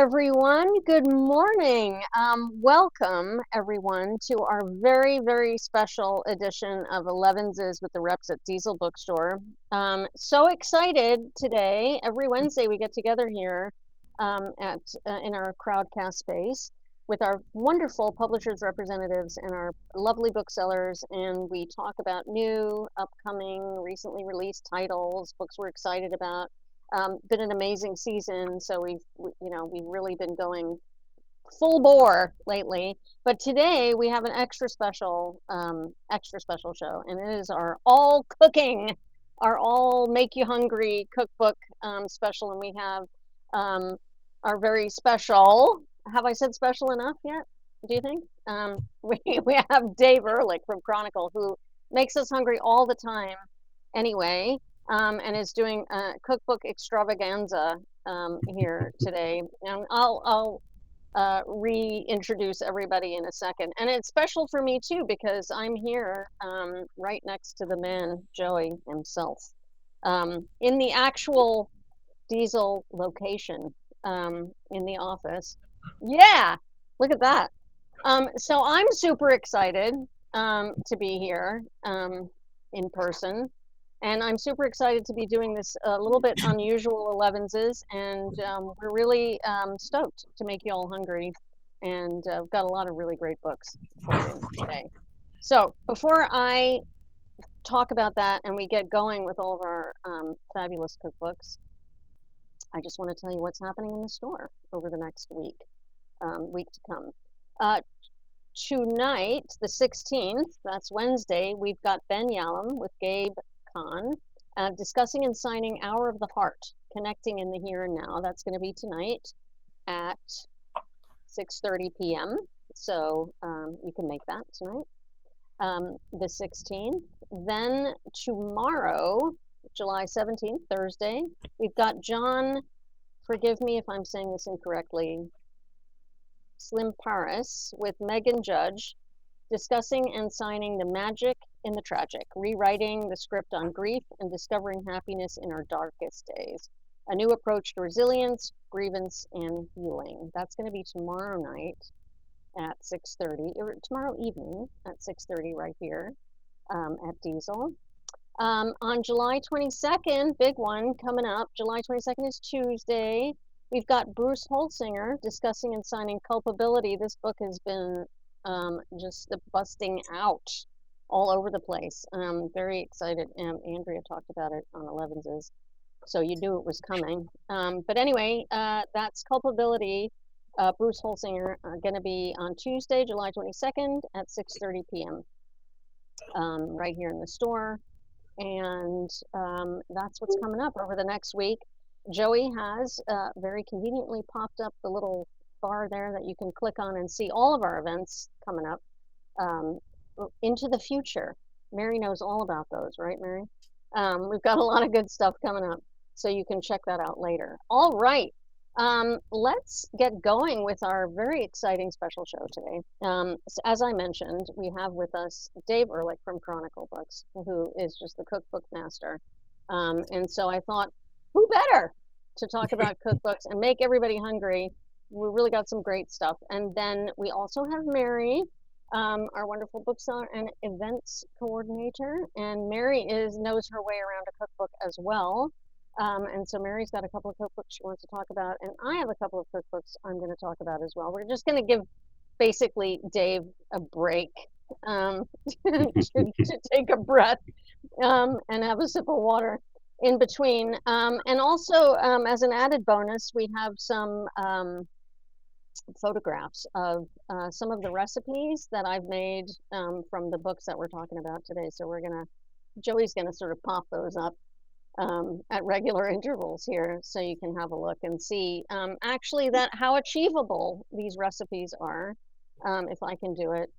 everyone. Good morning. Welcome, everyone, to our very, very special edition of Elevenses with the Reps at Diesel Bookstore. So excited today. Every Wednesday we get together here in our Crowdcast space with our wonderful publishers representatives and our lovely booksellers, and we talk about new, upcoming, recently released titles, books we're excited about. Been an amazing season, so we've really been going full bore lately. But today we have an extra special show, and it is our all cooking, our all make you hungry cookbook special, and we have our very special. Have I said special enough yet? Do you think? We have Dave Ehrlich from Chronicle, who makes us hungry all the time. Anyway. And is doing a cookbook extravaganza here today. And I'll reintroduce everybody in a second. And it's special for me too, because I'm here right next to the man, Joey himself, in the actual Diesel location in the office. Yeah, look at that. So I'm super excited to be here in person. And I'm super excited to be doing this a little bit unusual Elevenses, and we're really stoked to make you all hungry. And we've got a lot of really great books for you today. So before I talk about that and we get going with all of our fabulous cookbooks, I just want to tell you what's happening in the store over the next week to come. Tonight, the 16th, that's Wednesday, we've got Ben Yalom with Gabe discussing and signing Hour of the Heart, Connecting in the Here and Now. That's going to be tonight at 6:30 p.m. So you can make that tonight, the 16th. Then tomorrow, July 17th, Thursday, we've got John, forgive me if I'm saying this incorrectly, Slim Paris with Megan Judge, discussing and signing The Magic in the Tragic, rewriting the script on grief and discovering happiness in our darkest days. A new approach to resilience, grievance, and healing. That's going to be tomorrow night at 6:30, or tomorrow evening at 6:30 right here at Diesel. On July 22nd, big one coming up, July 22nd is Tuesday. We've got Bruce Holsinger discussing and signing Culpability. This book has been just busting out all over the place. I'm very excited. Andrea talked about it on Elevenses, so you knew it was coming. But anyway, that's Culpability. Bruce Holsinger going to be on Tuesday, July 22nd at 6:30 p.m. Right here in the store. And that's what's coming up over the next week. Joey has very conveniently popped up the little bar there that you can click on and see all of our events coming up into the future. Mary knows all about those, right, Mary? We've got a lot of good stuff coming up, so you can check that out later. All right, let's get going with our very exciting special show today. So as I mentioned, we have with us Dave Ehrlich from Chronicle Books, who is just the cookbook master. And so I thought, who better to talk about cookbooks and make everybody hungry? We really got some great stuff. And then we also have Mary, our wonderful bookseller and events coordinator. And Mary knows her way around a cookbook as well. And so Mary's got a couple of cookbooks she wants to talk about. And I have a couple of cookbooks I'm going to talk about as well. We're just going to give basically Dave a break to take a breath and have a sip of water in between. And also, as an added bonus, we have some photographs of some of the recipes that I've made from the books that we're talking about today. So Joey's gonna sort of pop those up at regular intervals here, so you can have a look and see actually how achievable these recipes are. If I can do it,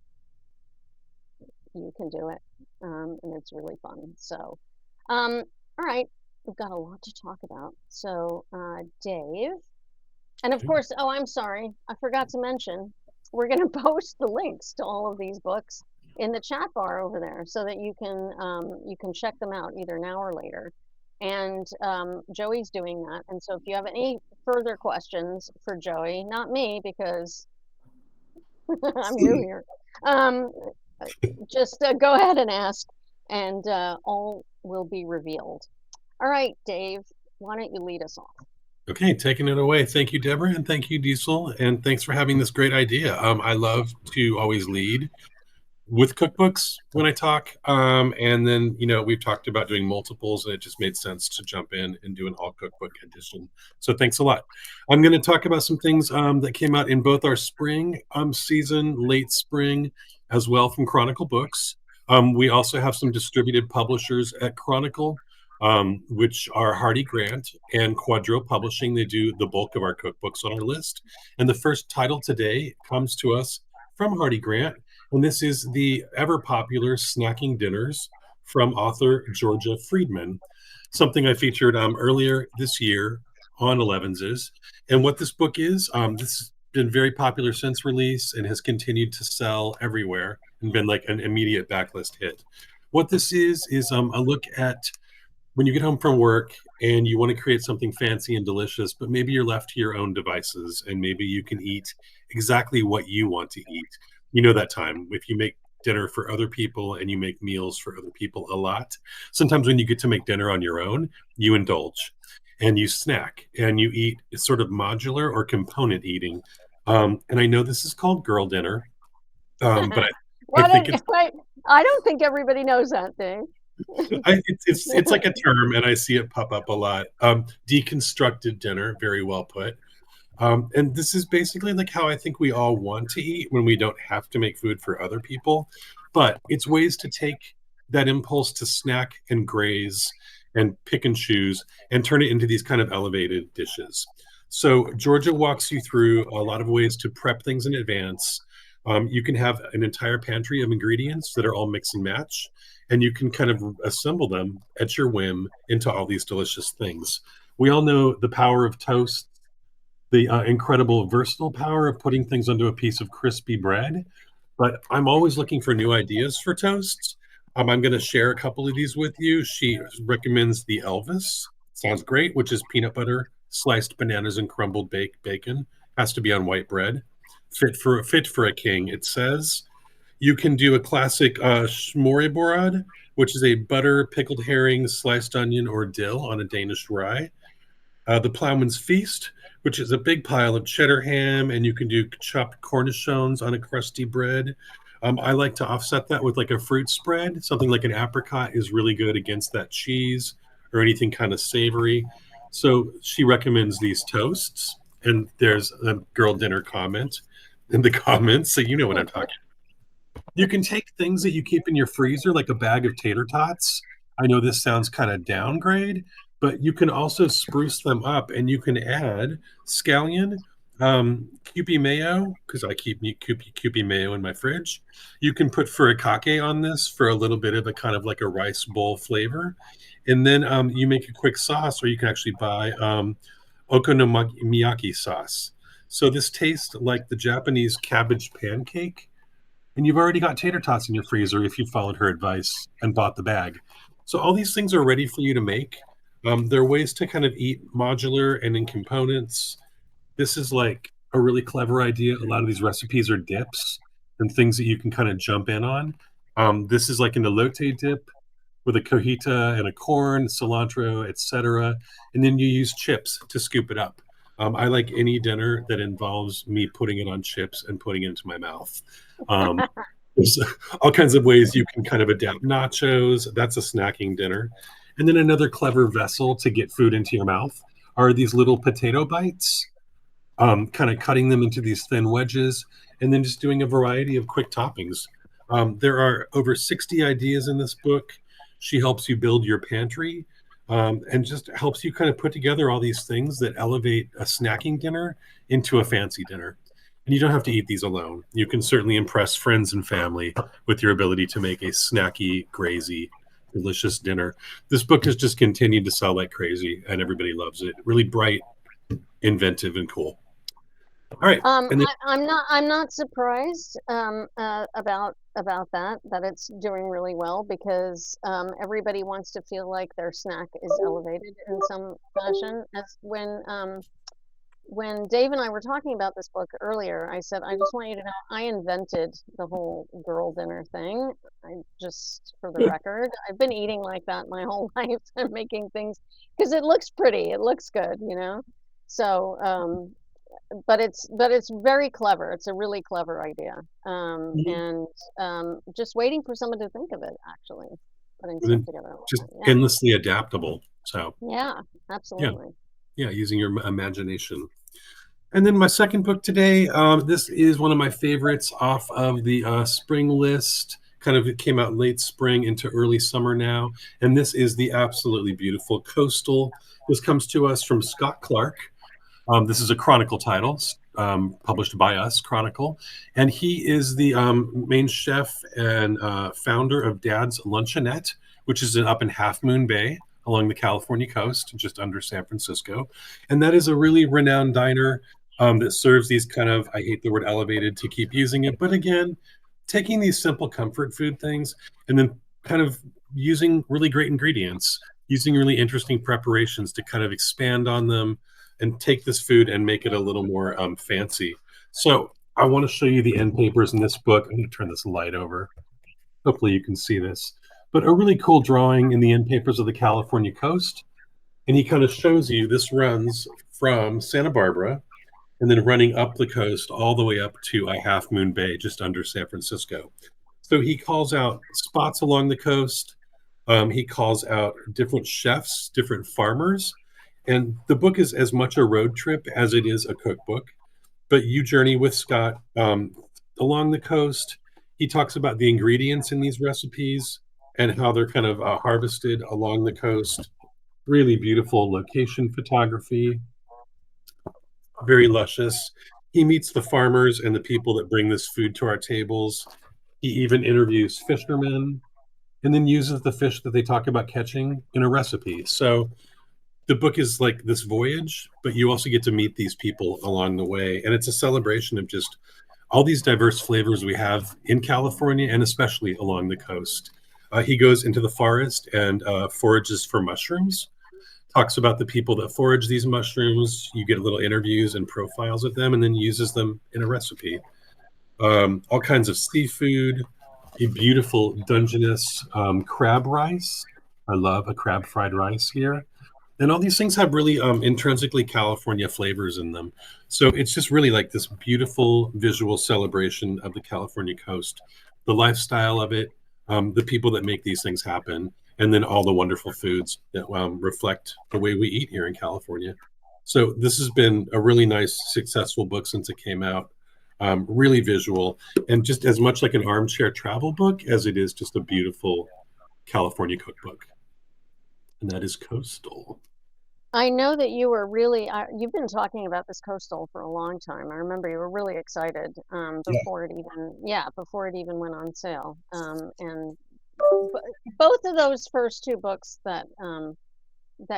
you can do it, and it's really fun. So, all right, we've got a lot to talk about. So, Dave. And of course, oh, I'm sorry, I forgot to mention, we're going to post the links to all of these books in the chat bar over there so that you can check them out either now or later. and Joey's doing that. And so if you have any further questions for Joey, not me because I'm new here, just go ahead and ask, and all will be revealed. All right, Dave, why don't you lead us off? Okay, taking it away. Thank you, Debra, and thank you, Diesel, and thanks for having this great idea. I love to always lead with cookbooks when I talk, and then we've talked about doing multiples, and it just made sense to jump in and do an all cookbook edition. So thanks a lot. I'm going to talk about some things that came out in both our spring season, late spring, as well from Chronicle Books. We also have some distributed publishers at Chronicle, which are Hardy Grant and Quadro Publishing. They do the bulk of our cookbooks on our list. And the first title today comes to us from Hardy Grant, and this is the ever popular Snacking Dinners from author Georgia Freedman, something I featured earlier this year on Elevenses. And what this book is, this has been very popular since release and has continued to sell everywhere and been like an immediate backlist hit. What this is a look at when you get home from work and you want to create something fancy and delicious, but maybe you're left to your own devices and maybe you can eat exactly what you want to eat. You know that time if you make dinner for other people and you make meals for other people a lot. Sometimes when you get to make dinner on your own, you indulge and you snack and you eat. It's sort of modular or component eating. And I know this is called girl dinner, but I think it's I don't think everybody knows that thing. it's like a term, and I see it pop up a lot. Deconstructed dinner, very well put. And this is basically like how I think we all want to eat when we don't have to make food for other people. But it's ways to take that impulse to snack and graze and pick and choose and turn it into these kind of elevated dishes. So Georgia walks you through a lot of ways to prep things in advance. You can have an entire pantry of ingredients that are all mix and match, and you can kind of assemble them at your whim into all these delicious things. We all know the power of toast, the incredible versatile power of putting things onto a piece of crispy bread. But I'm always looking for new ideas for toasts. I'm going to share a couple of these with you. She recommends the Elvis. Sounds great, which is peanut butter, sliced bananas, and crumbled baked bacon. Has to be on white bread. Fit for a king, it says. You can do a classic smørrebrød, which is a butter, pickled herring, sliced onion, or dill on a Danish rye. The Plowman's Feast, which is a big pile of cheddar ham, and you can do chopped cornichons on a crusty bread. I like to offset that with like a fruit spread. Something like an apricot is really good against that cheese or anything kind of savory. So she recommends these toasts, and there's a girl dinner comment in the comments, so you know what I'm talking. You can take things that you keep in your freezer, like a bag of tater tots. I know this sounds kind of downgrade, but you can also spruce them up and you can add scallion, Kewpie mayo, because I keep Kewpie mayo in my fridge. You can put furikake on this for a little bit of a kind of like a rice bowl flavor. And then you make a quick sauce, or you can actually buy okonomiyaki sauce. So this tastes like the Japanese cabbage pancake, and you've already got tater tots in your freezer if you followed her advice and bought the bag. So all these things are ready for you to make. There are ways to kind of eat modular and in components. This is like a really clever idea. A lot of these recipes are dips and things that you can kind of jump in on. This is like an elote dip with a cojita and a corn, cilantro, etc. And then you use chips to scoop it up. I like any dinner that involves me putting it on chips and putting it into my mouth. There's all kinds of ways you can kind of adapt nachos. That's a snacking dinner. And then another clever vessel to get food into your mouth are these little potato bites, kind of cutting them into these thin wedges, and then just doing a variety of quick toppings. There are over 60 ideas in this book. She helps you build your pantry, and just helps you kind of put together all these things that elevate a snacking dinner into a fancy dinner. And you don't have to eat these alone. You can certainly impress friends and family with your ability to make a snacky, grazy, delicious dinner. This book has just continued to sell like crazy, and everybody loves it. Really bright, inventive, and cool. All right. And then, I'm not surprised about that it's doing really well because everybody wants to feel like their snack is elevated in some fashion. As when Dave and I were talking about this book earlier, I said, I just want you to know I invented the whole girl dinner thing. I just, for the record, I've been eating like that my whole life and making things because it looks pretty, it looks good, you know. So, but it's very clever. It's a really clever idea, and just waiting for someone to think of it. Actually, putting and stuff then together. just Yeah, endlessly adaptable. So yeah, yeah, absolutely. yeah, using your imagination. And then my second book today, this is one of my favorites off of the spring list. Kind of it came out late spring into early summer now. And this is the absolutely beautiful Coastal. This comes to us from Scott Clark. This is a Chronicle title, published by us, Chronicle. And he is the main chef and founder of Dad's Luncheonette, which is up in Half Moon Bay along the California coast, just under San Francisco. And that is a really renowned diner that serves these kind of, I hate the word elevated to keep using it, but again, taking these simple comfort food things and then kind of using really great ingredients, using really interesting preparations to kind of expand on them and take this food and make it a little more fancy. So I want to show you the end papers in this book. I'm going to turn this light over. Hopefully you can see this. But a really cool drawing in the end papers of the California coast. And he kind of shows you this runs from Santa Barbara and then running up the coast all the way up to Half Moon Bay, just under San Francisco. So he calls out spots along the coast. He calls out different chefs, different farmers. And the book is as much a road trip as it is a cookbook. But you journey with Scott along the coast. He talks about the ingredients in these recipes and how they're kind of harvested along the coast. Really beautiful location photography, very luscious. He meets the farmers and the people that bring this food to our tables. He even interviews fishermen and then uses the fish that they talk about catching in a recipe. So the book is like this voyage, but you also get to meet these people along the way. And it's a celebration of just all these diverse flavors we have in California and especially along the coast. He goes into the forest and forages for mushrooms, talks about the people that forage these mushrooms. You get little interviews and profiles of them, and then uses them in a recipe. All kinds of seafood, a beautiful Dungeness crab rice. I love a crab fried rice here. And all these things have really intrinsically California flavors in them. So it's just really like this beautiful visual celebration of the California coast, the lifestyle of it, the people that make these things happen, and then all the wonderful foods that reflect the way we eat here in California. So this has been a really nice, successful book since it came out. Really visual and just as much like an armchair travel book as it is just a beautiful California cookbook. And that is Coastal. I know that you were really, you've been talking about this coastal for a long time. I remember you were really excited Yeah. before it even went on sale. And both of those first two books that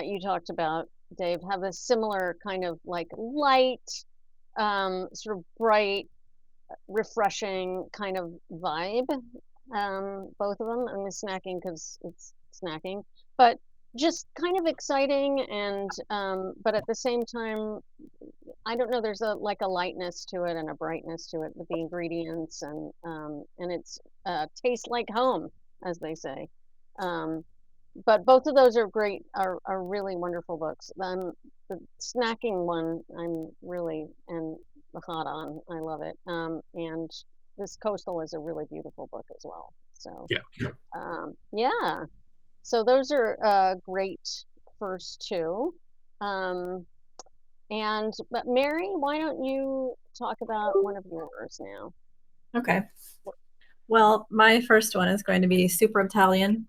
you talked about, Dave, have a similar kind of like light, sort of bright, refreshing kind of vibe. Both of them. I'm snacking because it's snacking, but just kind of exciting and but at the same time, I don't know, there's a like a lightness to it and a brightness to it with the ingredients and it's tastes like home, as they say. Um, but both of those are great, are really wonderful books. The snacking one, I'm really and hot on. I love it. And this coastal is a really beautiful book as well. So Yeah. yeah. So those are great first two. Um, but Mary, why don't you talk about one of yours now? Okay. Well, my first one is going to be Super Italian,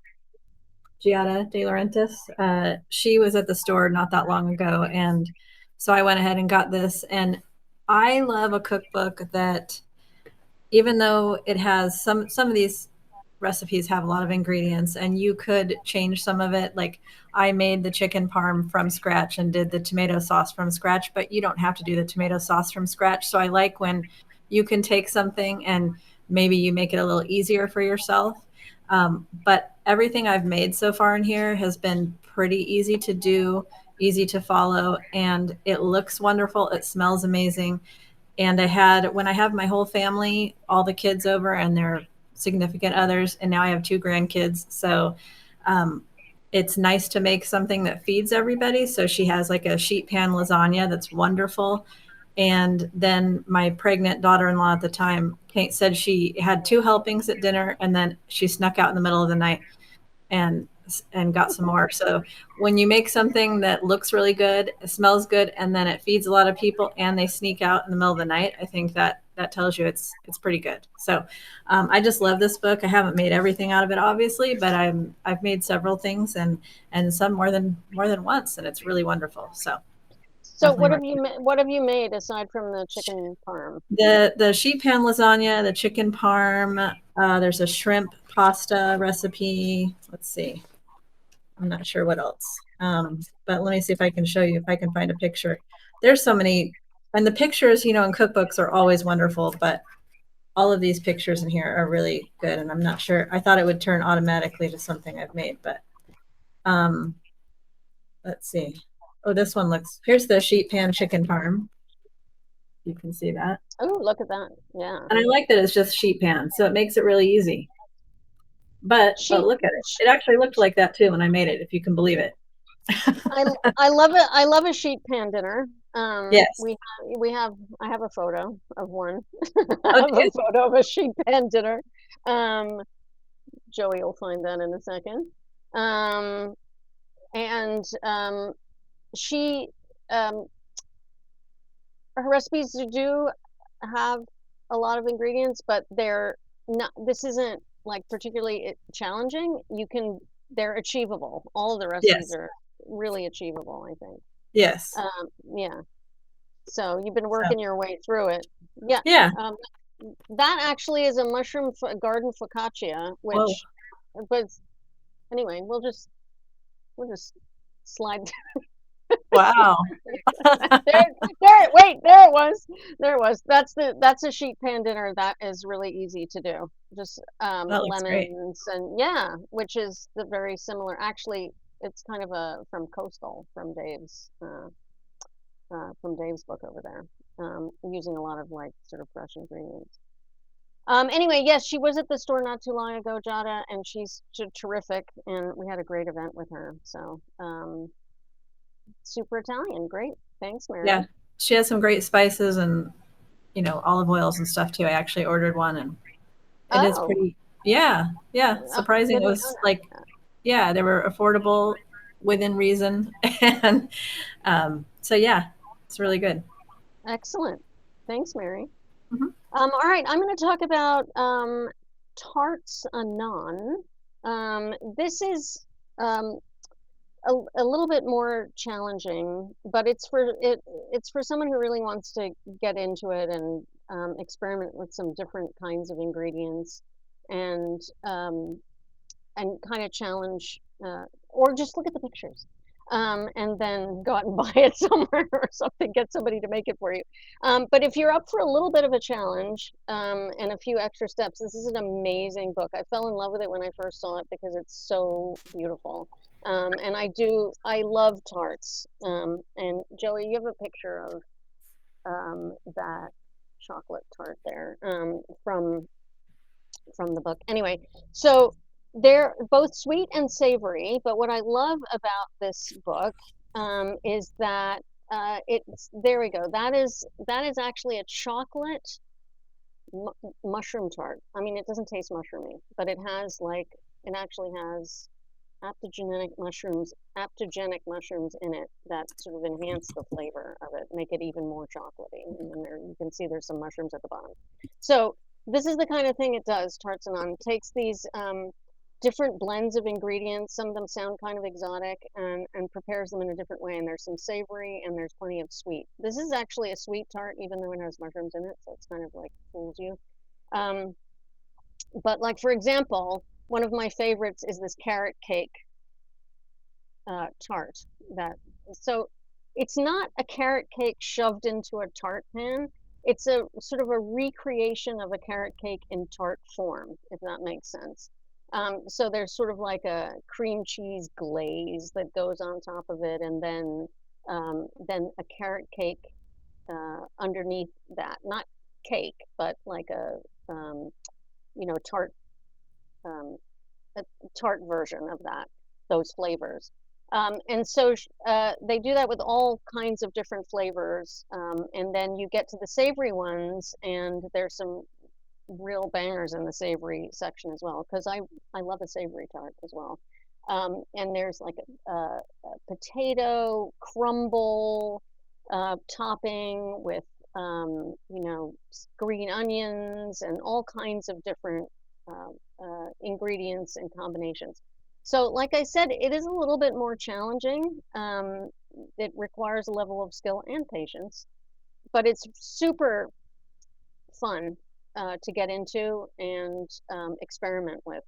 Giada De Laurentiis. She was at the store not that long ago, and so I went ahead and got this. And I love a cookbook that, even though it has some of these recipes have a lot of ingredients, and you could change some of it. Like I made the chicken parm from scratch and did the tomato sauce from scratch, but you don't have to do the tomato sauce from scratch. So I like when you can take something and maybe you make it a little easier for yourself. But everything I've made so far in here has been pretty easy to do, easy to follow, and it looks wonderful. It smells amazing. And when I have my whole family, all the kids over and their significant others, and now I have 2 grandkids. So it's nice to make something that feeds everybody. So she has like a sheet pan lasagna that's wonderful. And then my pregnant daughter-in-law at the time, Kate, said she had 2 helpings at dinner, and then she snuck out in the middle of the night and got some more. So when you make something that looks really good, it smells good, and then it feeds a lot of people and they sneak out in the middle of the night, I think that tells you it's pretty good. So I just love this book. I haven't made everything out of it, obviously, but I've made several things and some more than once, and it's really wonderful. So what have you made aside from the chicken parm? The sheet pan lasagna, the chicken parm. There's a shrimp pasta recipe. Let's see. I'm not sure what else. But let me see if I can show you, if I can find a picture. There's so many, and the pictures, in cookbooks are always wonderful, but all of these pictures in here are really good. And I'm not sure. I thought it would turn automatically to something I've made, but let's see. Oh, this one here's the sheet pan chicken parm. You can see that. Oh, look at that. Yeah. And I like that it's just sheet pan, so it makes it really easy. But look at it. It actually looked like that too when I made it, if you can believe it. I love it. I love a sheet pan dinner. Yes. I have a photo of one. I have a photo of a sheet pan dinner. Joey will find that in a second. She her recipes do have a lot of ingredients, but this isn't like particularly challenging. They're achievable. All of the recipes are really achievable, I think. Yes. Yeah. So you've been working your way through it. Yeah. Yeah. That actually is a mushroom garden focaccia, which, but anyway, we'll just slide. Wow. Wait, there it was. That's a sheet pan dinner that is really easy to do. Just lemons and which is the very similar. Actually, it's kind of from Coastal, from Dave's book over there, using a lot of like sort of fresh ingredients. Anyway, yes, she was at the store not too long ago, Jada, and she's terrific, and we had a great event with her. So super Italian. Great. Thanks, Mary. Yeah, she has some great spices and olive oils and stuff too. I actually ordered one, and it is pretty surprising. It was like they were affordable within reason, and so it's really good. Excellent. Thanks, Mary. Mm-hmm. All right, I'm going to talk about Tarts Anon. This is a little bit more challenging, but it's for someone who really wants to get into it and experiment with some different kinds of ingredients and kind of challenge, or just look at the pictures. And then go out and buy it somewhere or something, get somebody to make it for you. But if you're up for a little bit of a challenge and a few extra steps, this is an amazing book. I fell in love with it when I first saw it because it's so beautiful. And I love tarts. And Joey, you have a picture of that chocolate tart there from the book. Anyway, so they're both sweet and savory, but what I love about this book is that there we go. That is actually a chocolate mushroom tart. I mean, it doesn't taste mushroomy, but it actually has aptogenic mushrooms in it that sort of enhance the flavor of it, make it even more chocolatey. And then you can see there's some mushrooms at the bottom. So this is the kind of thing it does. Tarts Anon takes these different blends of ingredients. Some of them sound kind of exotic, and prepares them in a different way. And there's some savory and there's plenty of sweet. This is actually a sweet tart, even though it has mushrooms in it. So it's kind of like fools you. But like, for example, one of my favorites is this carrot cake tart. So it's not a carrot cake shoved into a tart pan. It's a sort of a recreation of a carrot cake in tart form, if that makes sense. So there's sort of like a cream cheese glaze that goes on top of it, and then a carrot cake underneath that. Not cake, but like tart, um, a tart version of those flavors. And so they do that with all kinds of different flavors. And then you get to the savory ones, and there's some real bangers in the savory section as well, because I love a savory tart as well. And there's like a potato crumble topping with green onions and all kinds of different ingredients and combinations. So, like I said, it is a little bit more challenging. It requires a level of skill and patience, but it's super fun to get into and experiment with.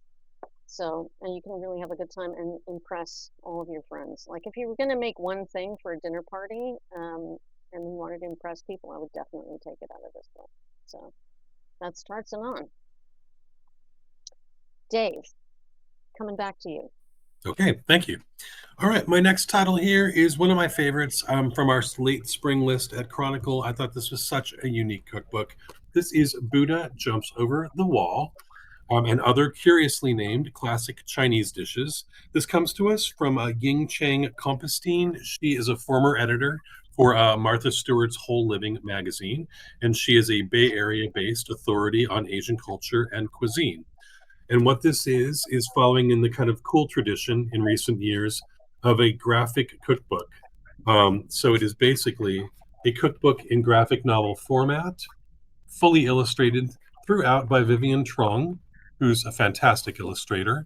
So, and you can really have a good time and impress all of your friends. Like if you were going to make one thing for a dinner party and you wanted to impress people, I would definitely take it out of this book. So that's Tarts Anon. Dave, coming back to you. Okay, thank you. All right, my next title here is one of my favorites from our late spring list at Chronicle. I thought this was such a unique cookbook. This is Buddha Jumps Over the Wall and Other Curiously Named Classic Chinese Dishes. This comes to us from Ying Chang Compestine. She is a former editor for Martha Stewart's Whole Living magazine, and she is a Bay Area-based authority on Asian culture and cuisine. And what this is following in the kind of cool tradition in recent years of a graphic cookbook. So it is basically a cookbook in graphic novel format, fully illustrated throughout by Vivian Truong, who's a fantastic illustrator.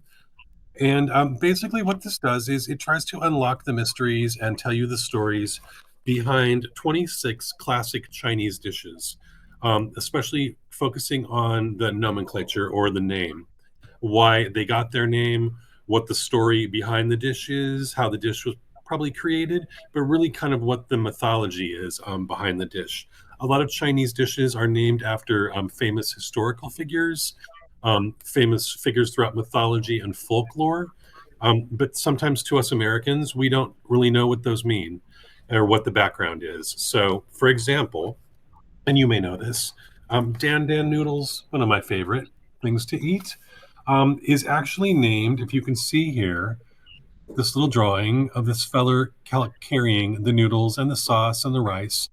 And basically what this does is it tries to unlock the mysteries and tell you the stories behind 26 classic Chinese dishes, especially focusing on the nomenclature or the name, why they got their name, what the story behind the dish is, how the dish was probably created, but really kind of what the mythology is behind the dish. A lot of Chinese dishes are named after famous historical figures, famous figures throughout mythology and folklore. But sometimes to us Americans, we don't really know what those mean or what the background is. So, for example, and you may know this, Dan Dan noodles, one of my favorite things to eat, is actually named, if you can see here, this little drawing of this feller carrying the noodles and the sauce and the rice.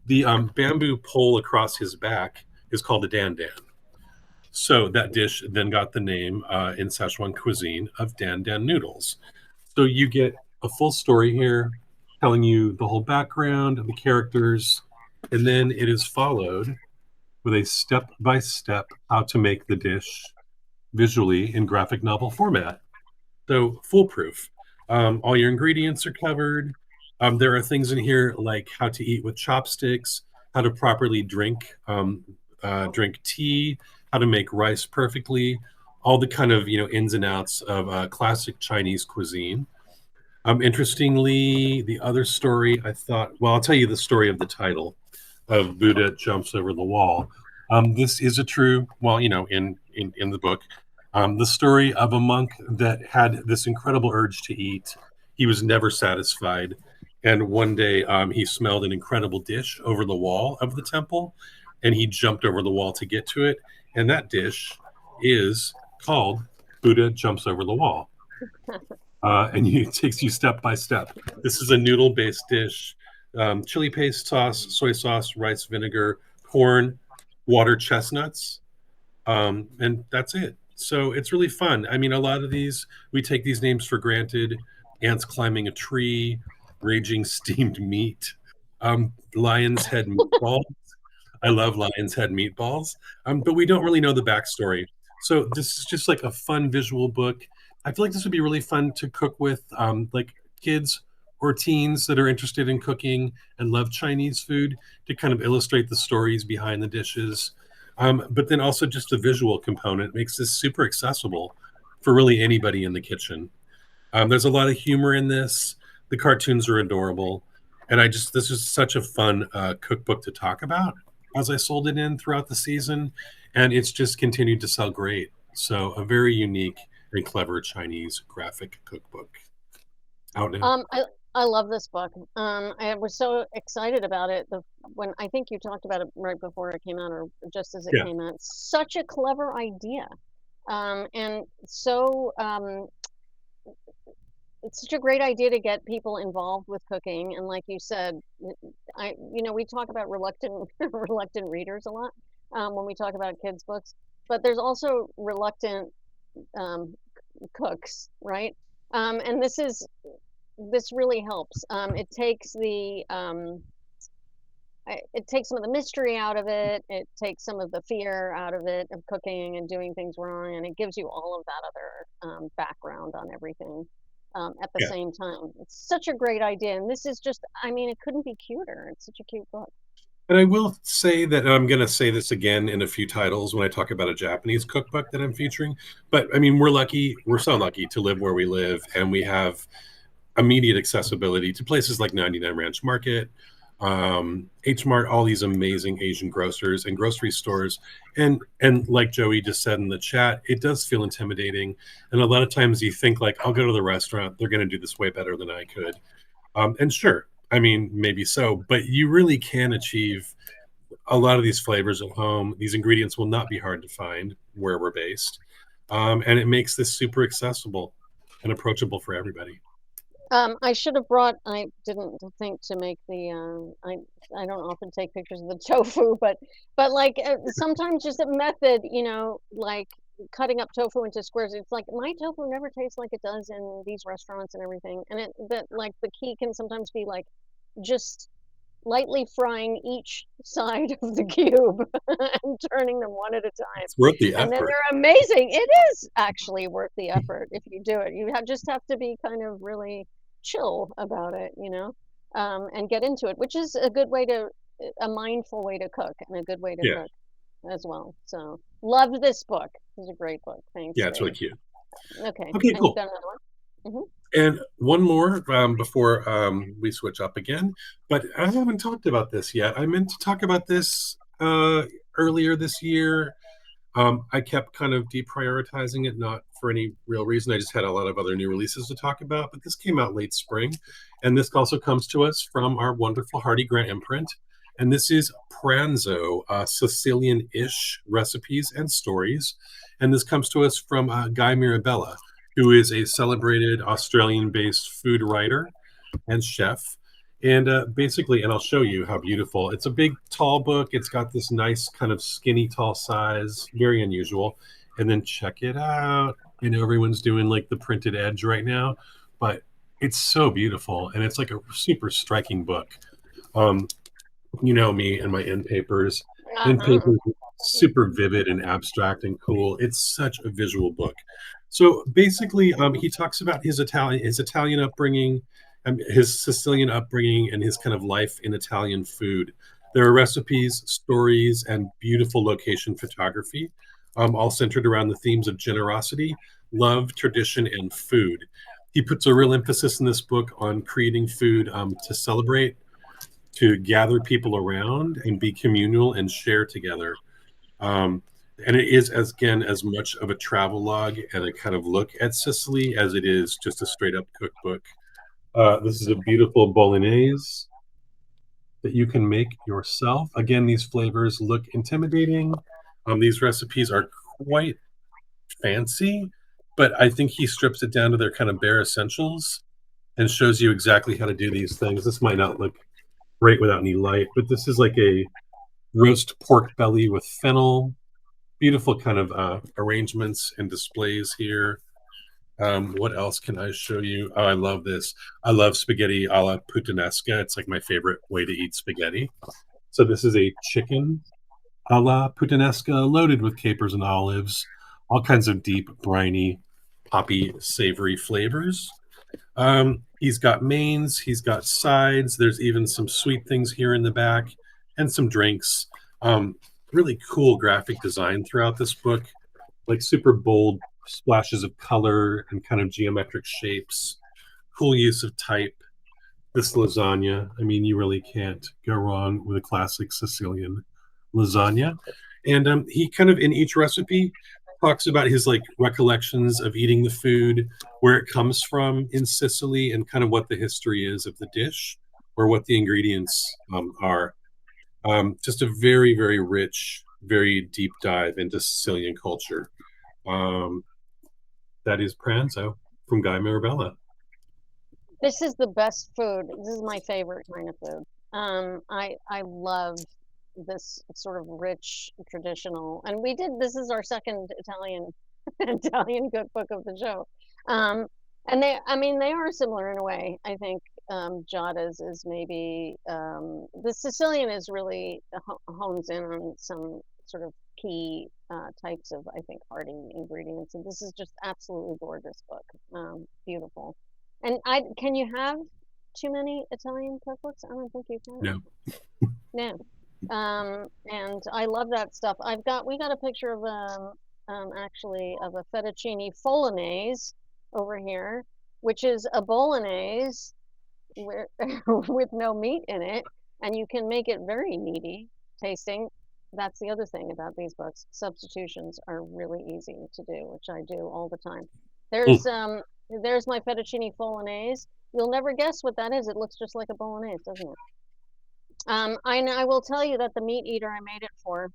The bamboo pole across his back is called a Dan Dan. So that dish then got the name in Szechuan cuisine of Dan Dan noodles. So you get a full story here telling you the whole background of the characters, and then it is followed with a step-by-step how to make the dish visually in graphic novel format. So foolproof. All your ingredients are covered. There are things in here like how to eat with chopsticks, how to properly drink tea, how to make rice perfectly, all the kind of ins and outs of classic Chinese cuisine. Interestingly, the other story I thought, well, I'll tell you the story of the title of Buddha Jumps Over the Wall. This is a true, well, in the book, the story of a monk that had this incredible urge to eat. He was never satisfied. And one day he smelled an incredible dish over the wall of the temple, and he jumped over the wall to get to it. And that dish is called Buddha Jumps Over the Wall. And it takes you step by step. This is a noodle-based dish, chili paste sauce, soy sauce, rice vinegar, corn, water chestnuts, and that's it. So it's really fun. I mean, a lot of these, we take these names for granted. Ants climbing a tree, raging steamed meat, lion's head meatballs. I love lion's head meatballs, but we don't really know the backstory. So this is just like a fun visual book. I feel like this would be really fun to cook with like kids or teens that are interested in cooking and love Chinese food, to kind of illustrate the stories behind the dishes. But then also just the visual component makes this super accessible for really anybody in the kitchen. There's a lot of humor in this. The cartoons are adorable. And this is such a fun cookbook to talk about as I sold it in throughout the season. And it's just continued to sell great. So a very unique and clever Chinese graphic cookbook. Out now. I love this book. I was so excited about it when I think you talked about it right before it came out or just as it Yeah. came out. Such a clever idea. And so it's such a great idea to get people involved with cooking. And like you said, we talk about reluctant readers a lot when we talk about kids' books, but there's also reluctant cooks, right? And this really helps. It takes some of the mystery out of it. It takes some of the fear out of it of cooking and doing things wrong, and it gives you all of that other background on everything at the same time. It's such a great idea, and this is just, it couldn't be cuter. It's such a cute book. And I will say that I'm going to say this again in a few titles when I talk about a Japanese cookbook that I'm featuring. But we're so lucky to live where we live, and we have immediate accessibility to places like 99 Ranch Market, H Mart, all these amazing Asian grocers and grocery stores. And like Joey just said in the chat, it does feel intimidating. And a lot of times you think like, I'll go to the restaurant, they're going to do this way better than I could. And sure, maybe so, but you really can achieve a lot of these flavors at home. These ingredients will not be hard to find where we're based. And it makes this super accessible and approachable for everybody. I should have brought. I didn't think to make the. I don't often take pictures of the tofu, but like sometimes just a method, like cutting up tofu into squares. It's like my tofu never tastes like it does in these restaurants and everything. And like the key can sometimes be like just lightly frying each side of the cube and turning them one at a time. It's worth the effort. And then they're amazing. It is actually worth the effort if you do it. You just have to be kind of really chill about it, and get into it, which is a mindful way to cook and a good way to cook as well. So loved this book. It was a great book. Thanks. Yeah, it's really cute. Okay, cool. Got another one? Mm-hmm. And one more before we switch up again, but I haven't talked about this yet. I meant to talk about this earlier this year. I kept kind of deprioritizing it, not for any real reason. I just had a lot of other new releases to talk about, but this came out late spring. And this also comes to us from our wonderful Hardy Grant imprint. And this is Pranzo, Sicilian-ish recipes and stories. And this comes to us from Guy Mirabella, who is a celebrated Australian-based food writer and chef. And basically, and I'll show you how beautiful. It's a big, tall book. It's got this nice kind of skinny, tall size, very unusual. And then check it out. I know everyone's doing like the printed edge right now, but it's so beautiful. And it's like a super striking book. You know me and my end papers. End papers, super vivid and abstract and cool. It's such a visual book. So basically, he talks about his Italian upbringing, his Sicilian upbringing, and his kind of life in Italian food. There are recipes, stories, and beautiful location photography, all centered around the themes of generosity, love, tradition, and food. He puts a real emphasis in this book on creating food to celebrate, to gather people around and be communal and share together. And it is, as much of a travel log and a kind of look at Sicily as it is just a straight up cookbook. This is a beautiful bolognese that you can make yourself. Again, these flavors look intimidating. These recipes are quite fancy, but I think he strips it down to their kind of bare essentials and shows you exactly how to do these things. This might not look great without any light, but this is like a roast pork belly with fennel. Beautiful kind of arrangements and displays here. What else can I show you? Oh, I love this. I love spaghetti a la puttanesca. It's like my favorite way to eat spaghetti. So this is a chicken a la puttanesca loaded with capers and olives, all kinds of deep, briny, poppy, savory flavors. He's got mains, he's got sides. There's even some sweet things here in the back and some drinks. Really cool graphic design throughout this book, like super bold splashes of color and kind of geometric shapes, cool use of type. This lasagna, I mean, you really can't go wrong with a classic Sicilian lasagna. And he kind of in each recipe talks about his like recollections of eating the food, where it comes from in Sicily, and kind of what the history is of the dish or what the ingredients are. Just a very, very rich, very deep dive into Sicilian culture. Um, that is Pranzo from Guy Mirabella. This is the best food. This is my favorite kind of food. I love this sort of rich traditional, and this is our second Italian cookbook of the show. And I mean, they are similar in a way. I think Giada's is maybe the Sicilian is really hones in on some sort of key types of, I think, hearty ingredients. And this is just absolutely gorgeous book. Beautiful. And can you have too many Italian cookbooks? I don't think you can. No. And I love that stuff. We got a picture of actually of a fettuccine bolognese over here, which is a bolognese with no meat in it, and you can make it very meaty tasting. That's the other thing about these books. Substitutions are really easy to do, which I do all the time. There's my fettuccine bolognese. You'll never guess what that is. It looks just like a bolognese, doesn't it? I will tell you that the meat eater I made it for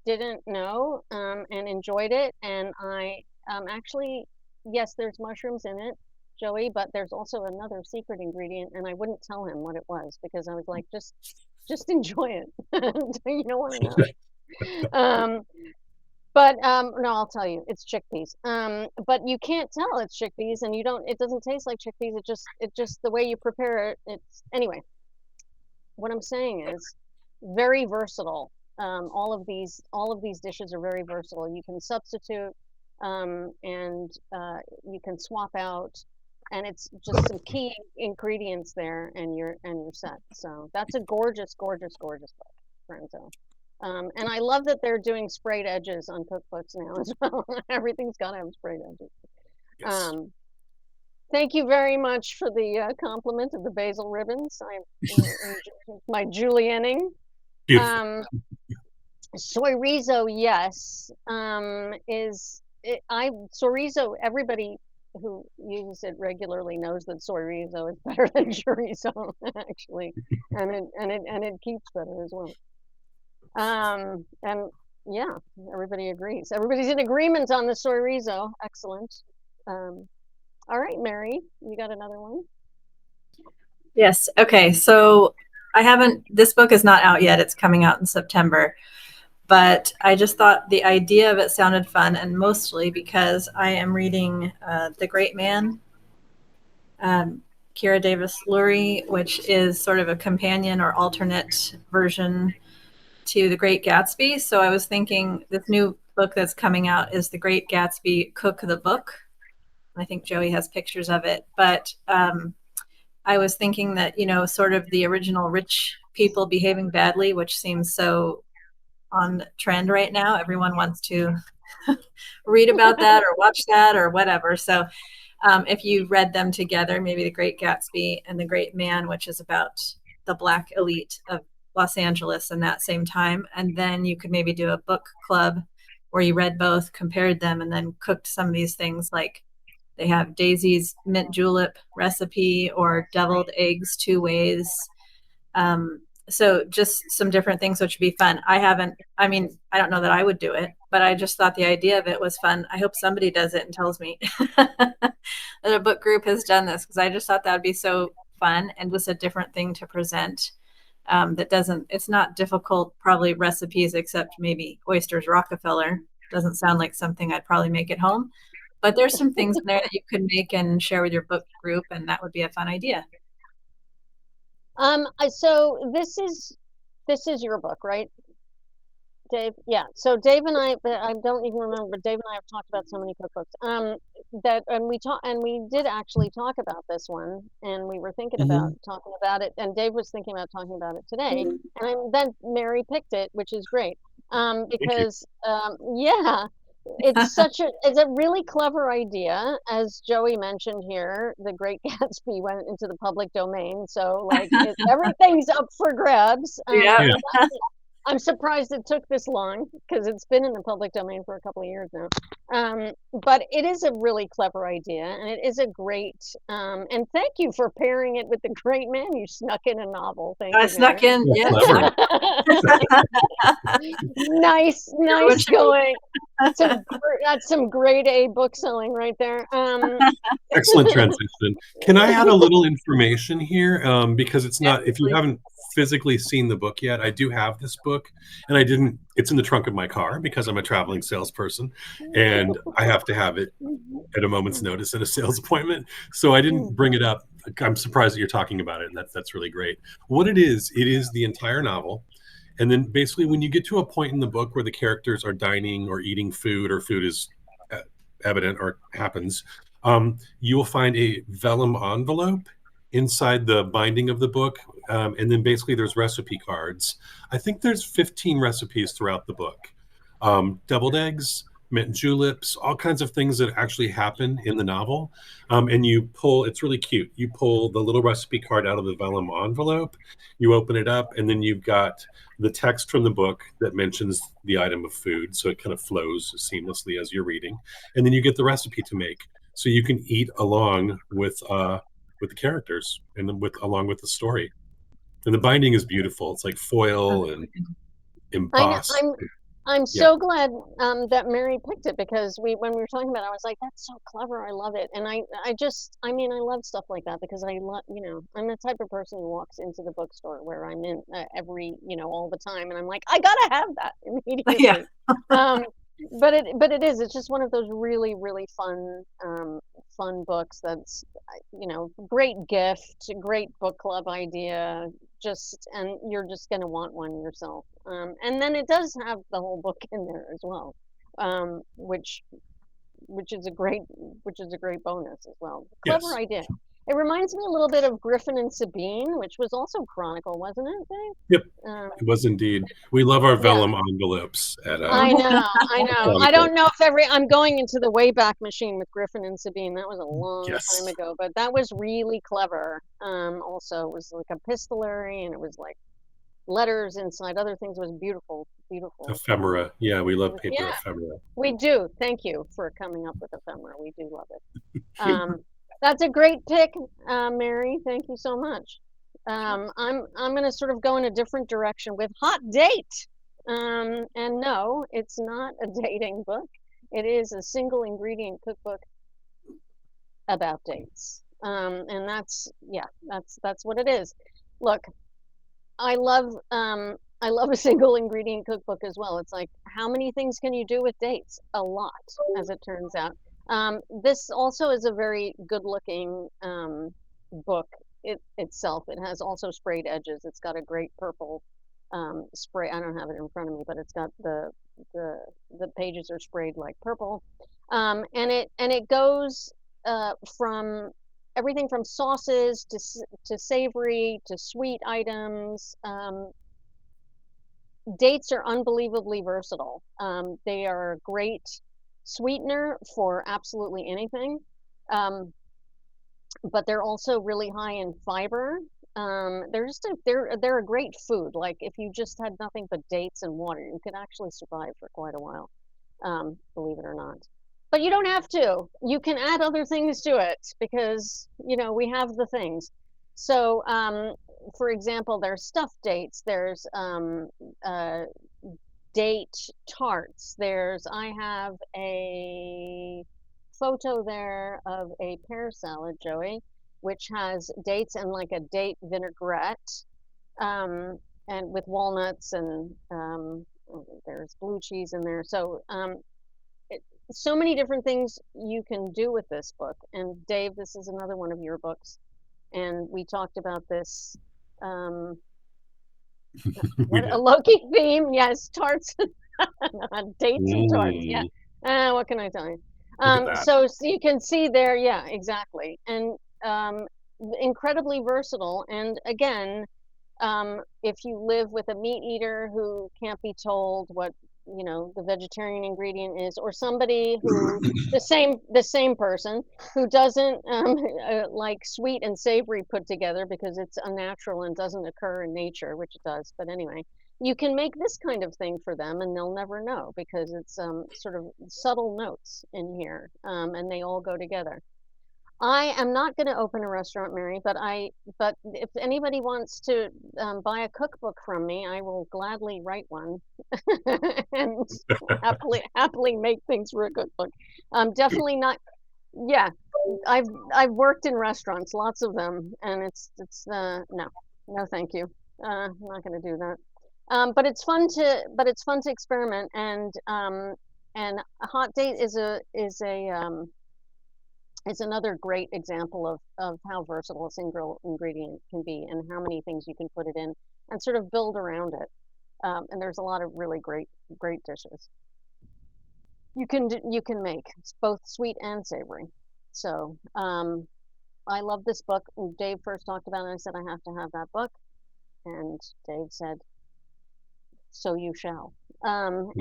didn't know and enjoyed it. And I actually, yes, there's mushrooms in it, Joey, but there's also another secret ingredient, and I wouldn't tell him what it was because I was like, just enjoy it. You don't want to know. But no, I'll tell you, it's chickpeas. But you can't tell it's chickpeas, and it doesn't taste like chickpeas. It just the way you prepare it. Anyway. What I'm saying is very versatile. All of these dishes are very versatile. You can substitute, and you can swap out, and it's just some key ingredients there, and you're set. So that's a gorgeous, gorgeous, gorgeous book, Pranzo. And I love that they're doing sprayed edges on cookbooks now as well. Everything's got to have sprayed edges. Yes. Thank you very much for the compliment of the basil ribbons. My julienning. Soy riso, yes. Chorizo, everybody who uses it regularly knows that soy riso is better than chorizo, actually, and it keeps better as well. And yeah, everybody agrees. Everybody's in agreement on the soy riso. Excellent. All right, Mary, you got another one? Yes. Okay. So this book is not out yet. It's coming out in September. But I just thought the idea of it sounded fun, and mostly because I am reading The Great Man, Kira Davis Lurie, which is sort of a companion or alternate version to The Great Gatsby. So I was thinking this new book that's coming out is The Great Gatsby Cook the Book. I think Joey has pictures of it, but I was thinking that, sort of the original rich people behaving badly, which seems so on trend right now. Everyone wants to read about that or watch that or whatever. So if you read them together, maybe The Great Gatsby and The Great Man, which is about the Black elite of Los Angeles in that same time, and then you could maybe do a book club where you read both, compared them, and then cooked some of these things, like they have Daisy's mint julep recipe or deviled eggs 2 ways. So just some different things, which would be fun. I don't know that I would do it, but I just thought the idea of it was fun. I hope somebody does it and tells me that a book group has done this, because I just thought that would be so fun and just a different thing to present. It's not difficult, probably recipes, except maybe oysters Rockefeller. Doesn't sound like something I'd probably make at home. But there's some things in there that you could make and share with your book group, and that would be a fun idea. So this is your book, right, Dave? Yeah. So Dave and I don't even remember, but Dave and I have talked about so many cookbooks. We did actually talk about this one, and we were thinking about talking about it, and Dave was thinking about talking about it today, and then Mary picked it, which is great. Because yeah. it's a really clever idea. As Joey mentioned here, The Great Gatsby went into the public domain, so like everything's up for grabs. Yeah. I'm surprised it took this long because it's been in the public domain for a couple of years now. But it is a really clever idea, and it is a great. And thank you for pairing it with The Great Man. You snuck in a novel. Thank you. I snuck in. Yeah. Clever. Nice going. That's some grade A book selling right there. Excellent transition. Can I add a little information here? Because it's not, if you haven't physically seen the book yet, I do have this book, and it's in the trunk of my car because I'm a traveling salesperson and I have to have it at a moment's notice at a sales appointment. So I didn't bring it up. I'm surprised that you're talking about it, and that's really great. What it is the entire novel. And then basically when you get to a point in the book where the characters are dining or eating food, or food is evident or happens, you will find a vellum envelope inside the binding of the book. And then basically there's recipe cards. I think there's 15 recipes throughout the book. Deviled eggs, mint juleps, all kinds of things that actually happen in the novel. And it's really cute. You pull the little recipe card out of the vellum envelope, you open it up, and then you've got the text from the book that mentions the item of food. So it kind of flows seamlessly as you're reading. And then you get the recipe to make. So you can eat along with the characters and then along with the story. And the binding is beautiful. It's like foil and embossed. I'm so glad that Mary picked it, because when we were talking about it, I was like, that's so clever. I love it. And I love stuff like that because I'm the type of person who walks into the bookstore where I'm in all the time. And I'm like, I gotta have that immediately. Yeah. But it's just one of those really, really fun books that's, great gift, great book club idea, and you're just going to want one yourself. And then it does have the whole book in there as well, which is a great bonus as well. Clever idea. It reminds me a little bit of Griffin and Sabine, which was also Chronicle, wasn't it, Dave? Yep, it was indeed. We love our vellum envelopes. I know. I don't know if I'm going into the Wayback Machine with Griffin and Sabine. That was a long time ago, but that was really clever. Also, it was like epistolary, and it was like letters inside other things. It was beautiful. Ephemera. Yeah, we love paper ephemera. We do. Thank you for coming up with ephemera. We do love it. That's a great pick, Mary. Thank you so much. I'm going to sort of go in a different direction with Hot Date. And no, it's not a dating book. It is a single ingredient cookbook about dates. And that's what it is. Look, I love a single ingredient cookbook as well. It's like, how many things can you do with dates? A lot, as it turns out. This also is a very good-looking book itself. It has also sprayed edges. It's got a great purple spray. I don't have it in front of me, but it's got the pages are sprayed like purple, and it goes from everything from sauces to savory to sweet items. Dates are unbelievably versatile. They are a great sweetener for absolutely anything, but they're also really high in fiber. They're a great food. Like, if you just had nothing but dates and water, you could actually survive for quite a while, believe it or not. But you don't have to. You can add other things to it because we have the things. So for example, there's stuffed dates, there's date tarts, I have a photo there of a pear salad, Joey, which has dates and like a date vinaigrette, and with walnuts, and there's blue cheese in there. So so many different things you can do with this book. And Dave, this is another one of your books, and we talked about this. A Loki theme, yes, tarts, dates and tarts, yeah. What can I tell you? So you can see there, yeah, exactly, and incredibly versatile. And again, if you live with a meat eater who can't be told what the vegetarian ingredient is, or somebody who the same person who doesn't like sweet and savory put together because it's unnatural and doesn't occur in nature, which it does. But anyway, you can make this kind of thing for them and they'll never know because it's sort of subtle notes in here, and they all go together. I am not going to open a restaurant, Mary, but if anybody wants to buy a cookbook from me, I will gladly write one and happily make things for a cookbook. Definitely not. Yeah, I've worked in restaurants, lots of them, and it's no, thank you. I'm not going to do that. But it's fun to experiment, and a hot date is another great example of how versatile a single ingredient can be and how many things you can put it in and sort of build around it. And there's a lot of really great dishes you can make. It's both sweet and savory. So I love this book. When Dave first talked about it, I said, I have to have that book. And Dave said, so you shall. And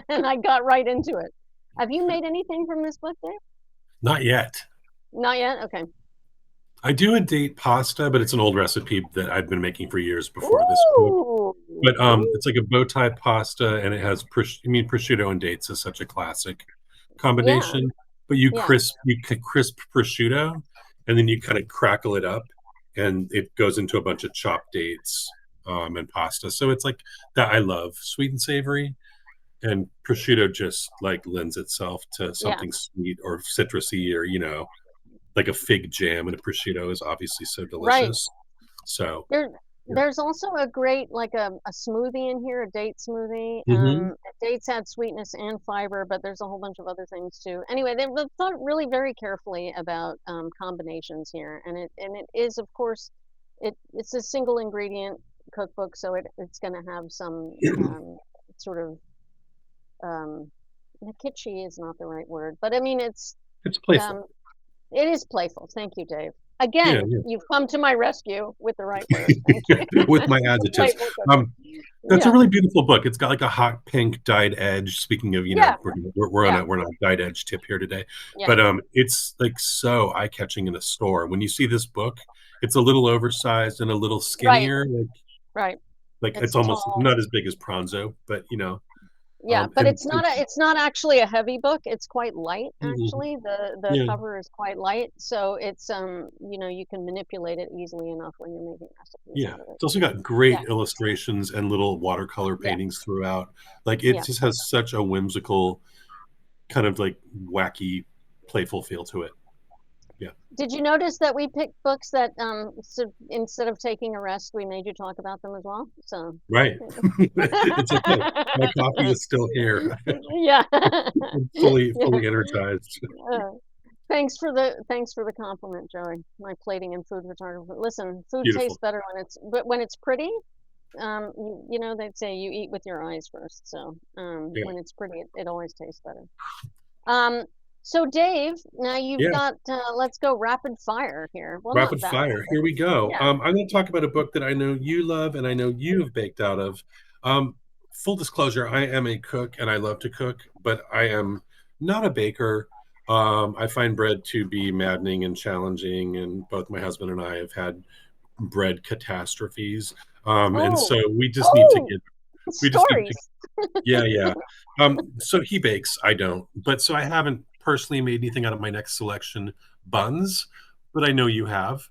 and I got right into it. Have you made anything from this book, Dave? Not yet. Not yet? Okay. I do a date pasta, but it's an old recipe that I've been making for years before this book. But it's like a bow tie pasta, and it has prosciutto and dates is such a classic combination. Yeah. But you crisp prosciutto, and then you kind of crackle it up, and it goes into a bunch of chopped dates and pasta. So it's like that. I love sweet and savory. And prosciutto just like lends itself to something sweet or citrusy, or like a fig jam, and a prosciutto is obviously so delicious. Right. So there's also a great like a smoothie in here, a date smoothie. Dates add sweetness and fiber, but there's a whole bunch of other things too. Anyway, they've thought really very carefully about combinations here, and it is, of course, it's a single ingredient cookbook, so it's going to have some sort of kitschy is not the right word, but I mean it's playful. It is playful. Thank you, Dave. Again, you've come to my rescue with the right word. Thank you. With my adjectives. That's a really beautiful book. It's got like a hot pink dyed edge. Speaking of, we're on a dyed edge tip here today. Yeah. But it's like so eye-catching in a store. When you see this book, it's a little oversized and a little skinnier. Right. Like it's almost tall. Not as big as Pranzo, but Yeah, but it's not actually a heavy book. It's quite light, actually. The cover is quite light, so it's you can manipulate it easily enough when you're making recipes. Yeah, it's also got great illustrations and little watercolor paintings throughout. Like it just has such a whimsical, kind of like wacky, playful feel to it. Yeah. Did you notice that we picked books that so instead of taking a rest, we made you talk about them as well? So right, it's okay. My coffee is still here. Yeah, fully energized. Thanks for the compliment, Joey. My plating and food photographer. Listen, food Beautiful. Tastes better when it's pretty. They'd say you eat with your eyes first. So when it's pretty, it always tastes better. So Dave, now you've got, let's go rapid fire here. Well, rapid fire, here we go. I'm going to talk about a book that I know you love and I know you've baked out of. Full disclosure, I am a cook and I love to cook, but I am not a baker. I find bread to be maddening and challenging, and both my husband and I have had bread catastrophes. And so we just need to get... Stories. So he bakes, I don't. But so I haven't personally made anything out of my next selection, buns, but I know you have.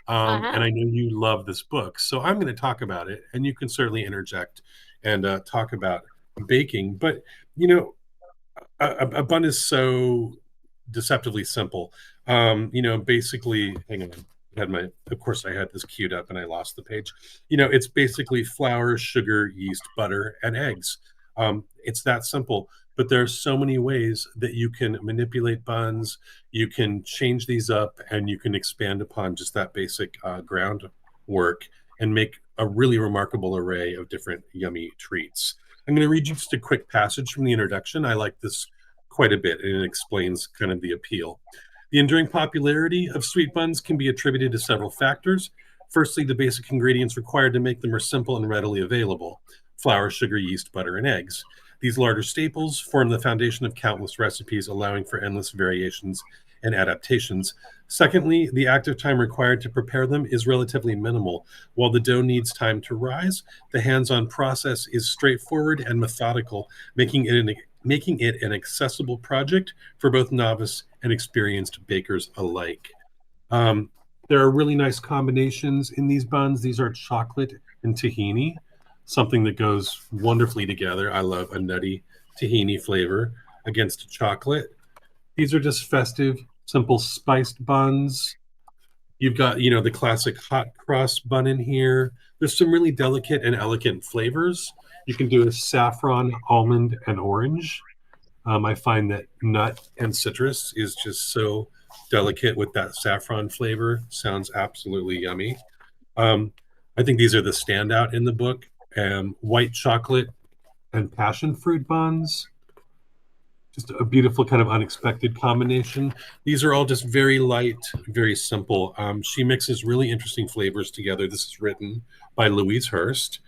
And I know you love this book. So I'm going to talk about it, and you can certainly interject and talk about baking. But, a bun is so deceptively simple. Basically, hang on. Of course, I had this queued up and I lost the page. It's basically flour, sugar, yeast, butter, and eggs. It's that simple. But there's so many ways that you can manipulate buns. You can change these up, and you can expand upon just that basic groundwork and make a really remarkable array of different yummy treats. I'm going to read you just a quick passage from the introduction. I like this quite a bit, and it explains kind of the appeal. The enduring popularity of sweet buns can be attributed to several factors. Firstly, the basic ingredients required to make them are simple and readily available: flour, sugar, yeast, butter, and eggs. These larger staples form the foundation of countless recipes, allowing for endless variations and adaptations. Secondly, the active time required to prepare them is relatively minimal. While the dough needs time to rise, the hands-on process is straightforward and methodical, making it an accessible project for both novice and experienced bakers alike. Um, there are really nice combinations in these buns. These are chocolate and tahini, something that goes wonderfully together. I love a nutty tahini flavor against chocolate. These are just festive, simple spiced buns. You've got, the classic hot cross bun in here. There's some really delicate and elegant flavors. You can do a saffron, almond, and orange. I find that nut and citrus is just so delicate with that saffron flavor. Sounds absolutely yummy. Um, I think these are the standout in the book. White chocolate and passion fruit buns. Just a beautiful kind of unexpected combination. These are all just very light, very simple. She mixes really interesting flavors together. This is written by Louise Hurst.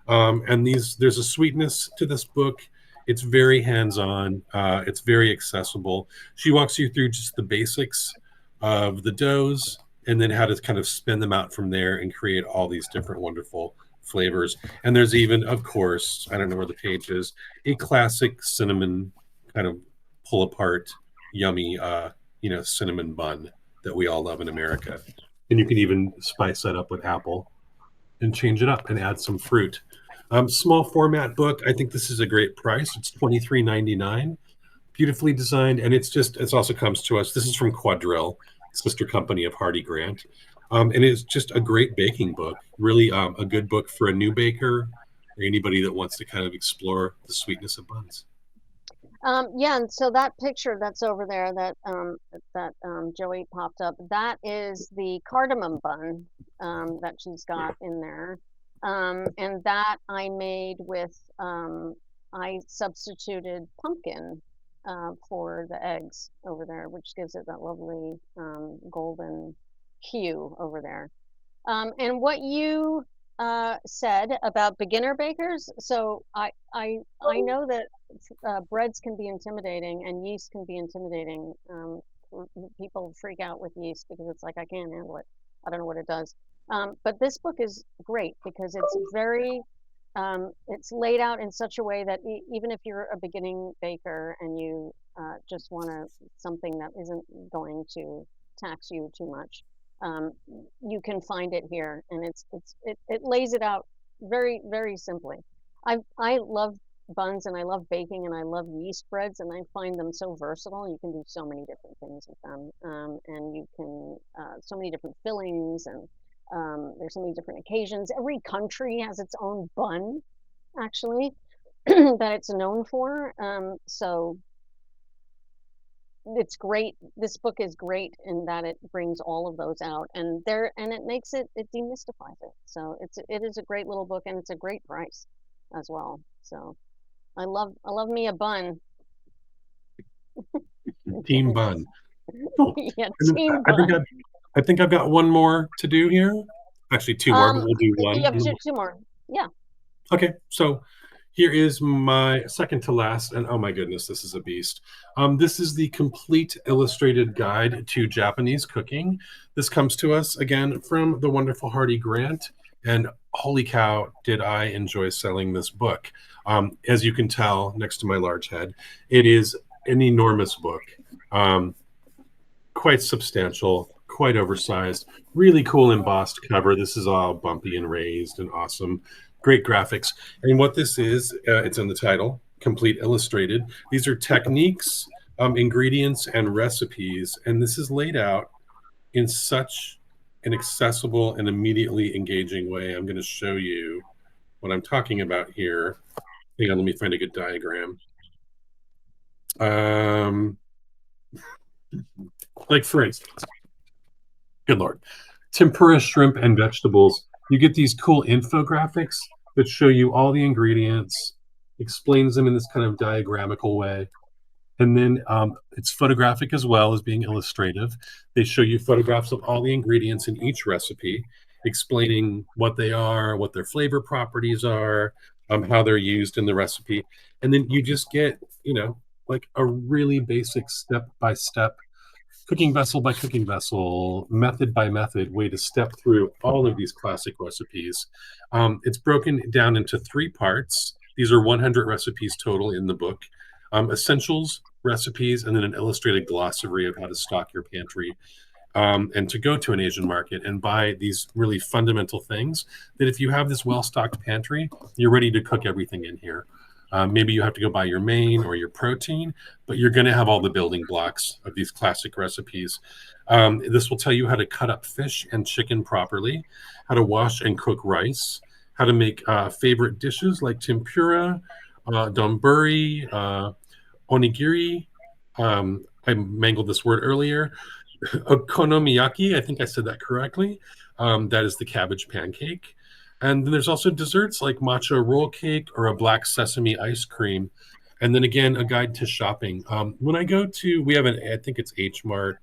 And there's a sweetness to this book. It's very hands-on. It's very accessible. She walks you through just the basics of the doughs and then how to kind of spin them out from there and create all these different wonderful flavors. And there's even, of course, I don't know where the page is, a classic cinnamon kind of pull apart, yummy, cinnamon bun that we all love in America. And you can even spice that up with apple and change it up and add some fruit. Small format book. I think this is a great price. It's $23.99. Beautifully designed, and it also comes to us. This is from Quadrille, sister company of Hardy Grant, and it's just a great baking book. Really, a good book for a new baker or anybody that wants to kind of explore the sweetness of buns. Yeah, and so that picture that's over there that Joey popped up, that is the cardamom bun that she's got in there, and that I made with I substituted pumpkin for the eggs over there, which gives it that lovely golden hue over there. And what you said about beginner bakers, so I know that breads can be intimidating and yeast can be intimidating. People freak out with yeast because it's like, I can't handle it. I don't know what it does. But this book is great because it's very it's laid out in such a way that even if you're a beginning baker and you just want something that isn't going to tax you too much, you can find it here, and it lays it out very, very simply. I love buns and I love baking and I love yeast breads, and I find them so versatile. You can do so many different things with them, and you can so many different fillings, and there's so many different occasions. Every country has its own bun, actually, that it's known for. So it's great. This book is great in that it brings all of those out, and it makes it demystifies it. So it is a great little book, and it's a great price as well. So I love me a bun. Team bun. Oh, yeah, team bun. I think I've got one more to do here. Actually, two more, but we'll do one. You have two more. Yeah. Okay, so here is my second to last, and oh my goodness, this is a beast. This is the complete illustrated guide to Japanese cooking. This comes to us again from the wonderful Hardy Grant, and holy cow, did I enjoy selling this book. As you can tell next to my large head, it is an enormous book, quite substantial, quite oversized, really cool embossed cover. This is all bumpy and raised and awesome. Great graphics. And what this is, it's in the title, Complete Illustrated. These are techniques, ingredients, and recipes. And this is laid out in such an accessible and immediately engaging way. I'm going to show you what I'm talking about here. Hang on, let me find a good diagram. Like, for instance, good Lord, tempura shrimp and vegetables. You get these cool infographics that show you all the ingredients, explains them in this kind of diagramical way. And then it's photographic as well as being illustrative. They show you photographs of all the ingredients in each recipe, explaining what they are, what their flavor properties are, how they're used in the recipe. And then you just get, like a really basic step by step, cooking vessel by cooking vessel, method by method way to step through all of these classic recipes. It's broken down into 3 parts. These are 100 recipes total in the book: essentials, recipes, and then an illustrated glossary of how to stock your pantry, and to go to an Asian market and buy these really fundamental things that if you have this well stocked pantry, you're ready to cook everything in here. Maybe you have to go buy your main or your protein, but you're going to have all the building blocks of these classic recipes. This will tell you how to cut up fish and chicken properly, how to wash and cook rice, how to make favorite dishes like tempura, donburi, onigiri. I mangled this word earlier. Okonomiyaki, I think I said that correctly. That is the cabbage pancake. And then there's also desserts like matcha roll cake or a black sesame ice cream. And then again, a guide to shopping. When I go to, we have I think it's H Mart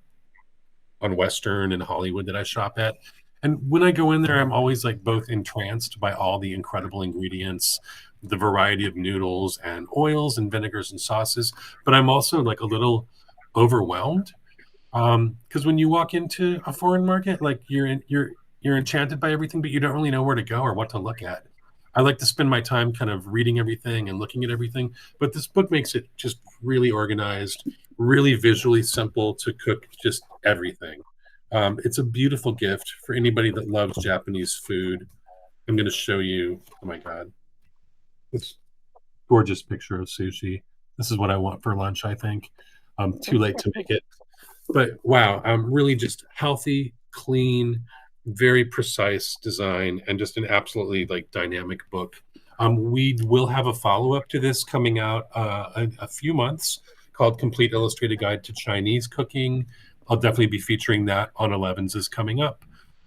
on Western and Hollywood that I shop at. And when I go in there, I'm always like both entranced by all the incredible ingredients, the variety of noodles and oils and vinegars and sauces. But I'm also like a little overwhelmed, because when you walk into a foreign market, like you're enchanted by everything, but you don't really know where to go or what to look at. I like to spend my time kind of reading everything and looking at everything, but this book makes it just really organized, really visually simple to cook just everything. It's a beautiful gift for anybody that loves Japanese food. I'm going to show you. Oh my God, this gorgeous picture of sushi. This is what I want for lunch, I think. Too late to make it. But wow, really just healthy, clean, very precise design, and just an absolutely like dynamic book. We will have a follow-up to this coming out a few months called Complete Illustrated Guide to Chinese Cooking. I'll definitely be featuring that on Elevenses coming up.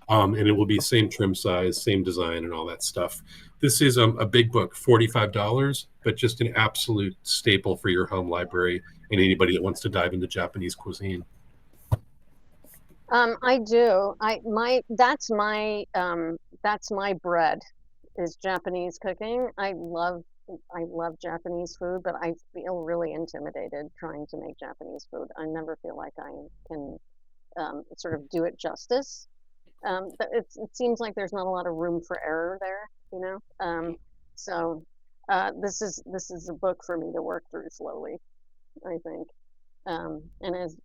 And it will be same trim size, same design, and all that stuff. This is a big book, $45, but just an absolute staple for your home library and anybody that wants to dive into Japanese cuisine. I do. That's my bread is Japanese cooking. I love Japanese food, but I feel really intimidated trying to make Japanese food. I never feel like I can sort of do it justice. But it seems like there's not a lot of room for error there, you know. So this is a book for me to work through slowly, I think. And as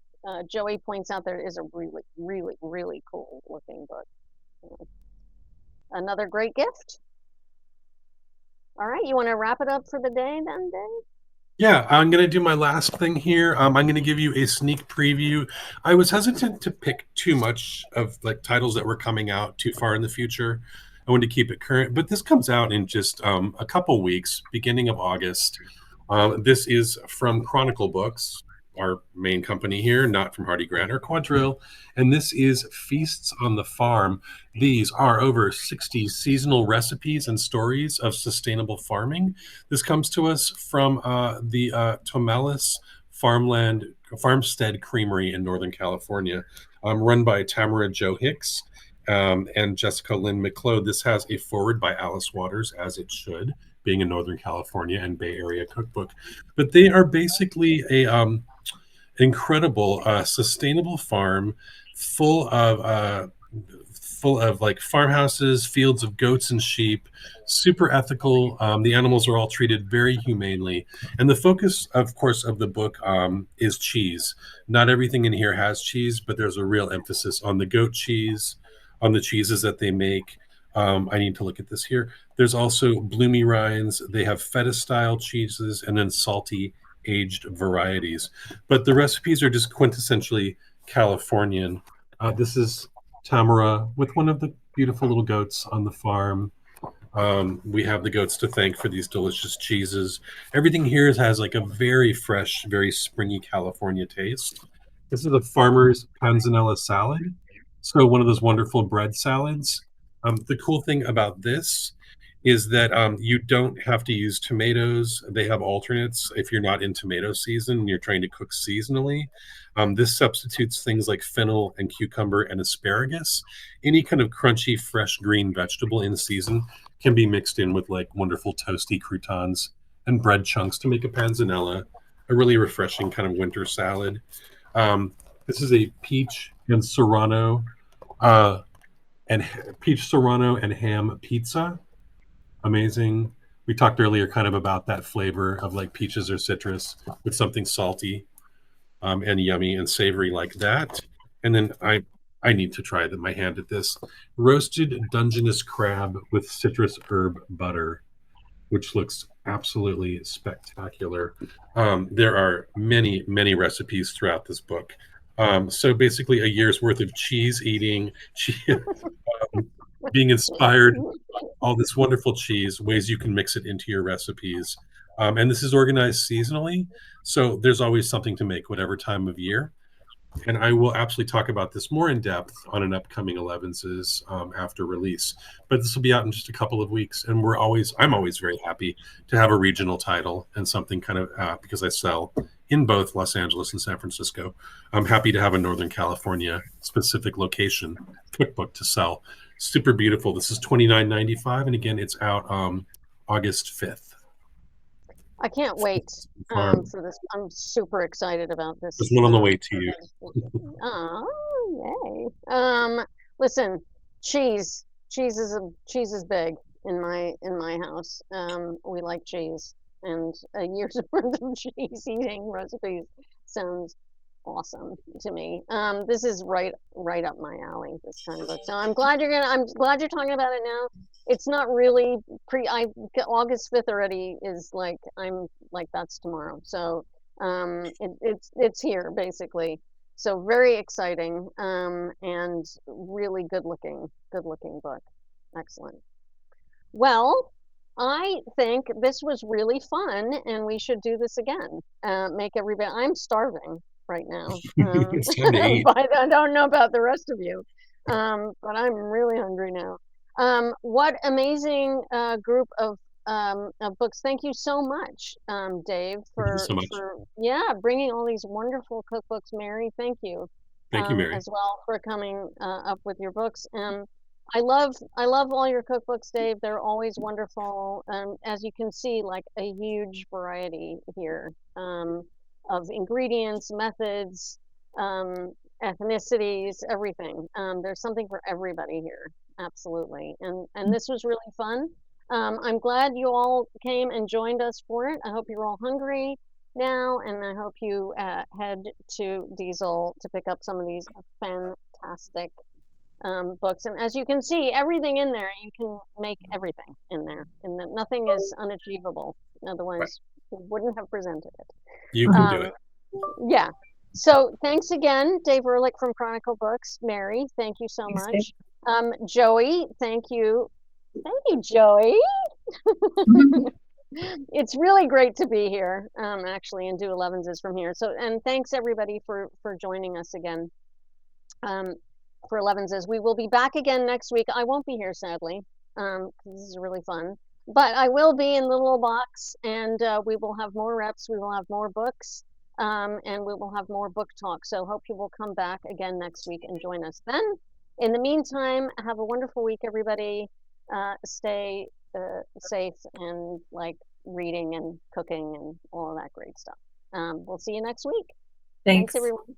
Joey points out, there is a really, really, really cool looking book. Another great gift. All right, you want to wrap it up for the day then, Dave? Yeah, I'm going to do my last thing here. I'm going to give you a sneak preview. I was hesitant to pick too much of like titles that were coming out too far in the future. I wanted to keep it current, but this comes out in just a couple weeks, beginning of August. This is from Chronicle Books, our main company here, not from Hardy Grant or Quadrille. And this is Feasts on the Farm. These are over 60 seasonal recipes and stories of sustainable farming. This comes to us from the Tomales Farmstead Creamery in Northern California, run by Tamara Jo Hicks and Jessica Lynn McCloud. This has a foreword by Alice Waters, as it should, being a Northern California and Bay Area cookbook. But they are basically a incredible sustainable farm full of like farmhouses, fields of goats and sheep, super ethical. The animals are all treated very humanely. And the focus, of course, of the book is cheese. Not everything in here has cheese, but there's a real emphasis on the goat cheese, on the cheeses that they make. I need to look at this here. There's also bloomy rinds. They have feta-style cheeses and then salty aged varieties. But the recipes are just quintessentially Californian. This is Tamara with one of the beautiful little goats on the farm. We have the goats to thank for these delicious cheeses. Everything here has like a very fresh, very springy California taste. This is a farmer's panzanella salad. So one of those wonderful bread salads. The cool thing about this is that you don't have to use tomatoes. They have alternates if you're not in tomato season and you're trying to cook seasonally. This substitutes things like fennel and cucumber and asparagus. Any kind of crunchy, fresh green vegetable in season can be mixed in with like wonderful toasty croutons and bread chunks to make a panzanella, a really refreshing kind of winter salad. This is a peach and serrano and peach serrano and ham pizza. Amazing. We talked earlier kind of about that flavor of like peaches or citrus with something salty and yummy and savory like that. And then I need to try my hand at this roasted Dungeness crab with citrus herb butter, which looks absolutely spectacular. There are many recipes throughout this book. So basically, a year's worth of cheese eating, being inspired, all this wonderful cheese, ways you can mix it into your recipes. And this is organized seasonally. So there's always something to make, whatever time of year. And I will absolutely talk about this more in depth on an upcoming Elevenses after release. But this will be out in just a couple of weeks, and I'm always very happy to have a regional title and something kind of because I sell in both Los Angeles and San Francisco. I'm happy to have a Northern California specific location cookbook to sell. Super beautiful. This is $29.95, and again, it's out August 5th. I can't wait for this. I'm super excited about this. There's one on the way to you. Oh, yay! Listen, cheese is big in my house. We like cheese, and a year's worth of cheese eating recipes sounds awesome to me. This is right up my alley, this kind of book. So I'm glad you're talking about it now. It's not really August 5th already is like, I'm like, that's tomorrow. So it's here basically. So very exciting and really good looking book. Excellent. Well, I think this was really fun and we should do this again. Make everybody, I'm starving right now. I don't know about the rest of you, but I'm really hungry now. What amazing group of books. Thank you so much, Dave, for bringing all these wonderful cookbooks. Mary, thank you. Thank you, Mary, as well, for coming up with your books. I love all your cookbooks, Dave. They're always wonderful. As you can see, like a huge variety here of ingredients, methods, ethnicities, everything. There's something for everybody here. Absolutely. And this was really fun. I'm glad you all came and joined us for it. I hope you're all hungry now, and I hope you head to Diesel to pick up some of these fantastic books. And as you can see, everything in there, you can make everything in there, and nothing is unachievable. Otherwise, we wouldn't have presented it. You can do it. Yeah. So thanks again, Dave Ehrlich from Chronicle Books. Mary, thank you so much. Joey, thank you. Thank you, Joey. It's really great to be here, actually, and do Elevenses from here. So, and thanks everybody for joining us again for Elevenses. We will be back again next week. I won't be here, sadly, because this is really fun. But I will be in the little box, and we will have more reps. We will have more books, and we will have more book talk. So hope you will come back again next week and join us then. In the meantime, have a wonderful week, everybody. Stay safe and like reading and cooking and all of that great stuff. We'll see you next week. Thanks everyone.